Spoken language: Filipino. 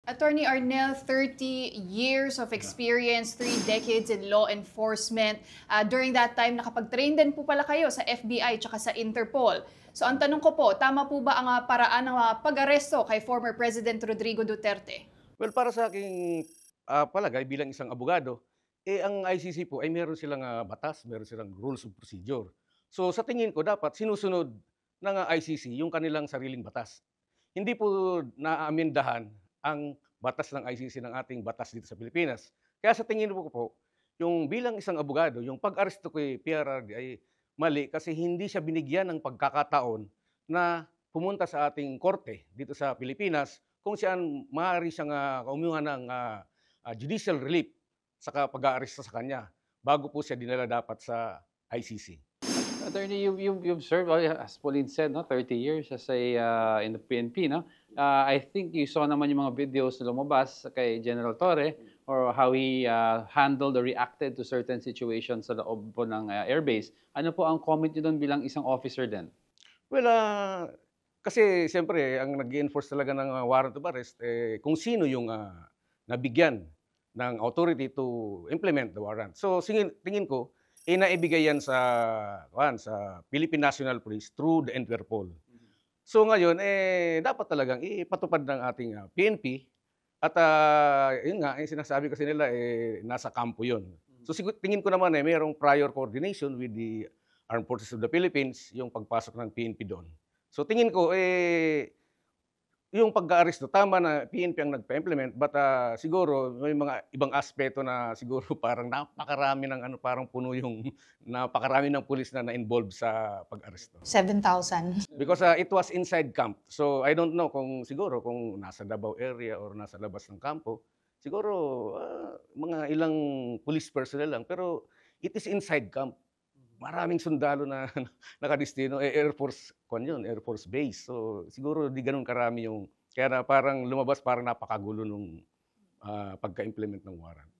Attorney Arnel, 30 years of experience, 3 decades in law enforcement. During that time, nakapag-train din po pala kayo sa FBI at sa Interpol. So ang tanong ko po, tama po ba ang paraan ng pag-aresto kay former President Rodrigo Duterte? Well, para sa aking, palagay bilang isang abogado, ang ICC po ay meron silang, batas, meron silang rules of procedure. So, sa tingin ko dapat sinusunod ng, ICC yung kanilang sariling batas. Hindi po naaamendahan ang batas ng ICC ng ating batas dito sa Pilipinas. Kaya sa tingin ko po, yung bilang isang abogado, yung pag-aresto kay PRRD ay mali kasi hindi siya binigyan ng pagkakataon na pumunta sa ating korte dito sa Pilipinas kung saan maaari siyang, kumuha ng, judicial relief sa pag-aaresto sa kanya bago po siya dinala dapat sa ICC. Attorney, you've served, well, yeah, as Pauline said, no, 30 years as a in the PNP, no? I think you saw naman yung mga videos na lumabas kay General Torre or how he handled or reacted to certain situations sa loob po ng airbase. Ano po ang comment niyo doon bilang isang officer din? Well, kasi siyempre ang nag-e-enforce talaga ng, warrant of arrest, kung sino yung, nabigyan ng authority to implement the warrant. So tingin ko, naibigay yan sa Philippine National Police through the Interpol. So ngayon, dapat talagang ipatupad ng ating, PNP at, yun nga, sinasabi kasi nila, nasa kampo yun. So tingin ko naman, mayroong prior coordination with the Armed Forces of the Philippines yung pagpasok ng PNP doon. So tingin ko, yung pag-aaresto, tama na PNP ang nagpa-implement, but siguro may mga ibang aspeto na siguro parang napakarami ng parang puno yung napakarami ng pulis na na-involved sa pag-aresto. 7,000. Because it was inside camp. So I don't know kung siguro kung nasa Davao area or nasa labas ng kampo, siguro mga ilang police personnel lang. Pero it is inside camp. Maraming sundalo na nakadistino, Air Force Air Force Base. So siguro di gano'n karami yung kaya na parang lumabas parang napakagulo nung, pagka-implement ng warrant.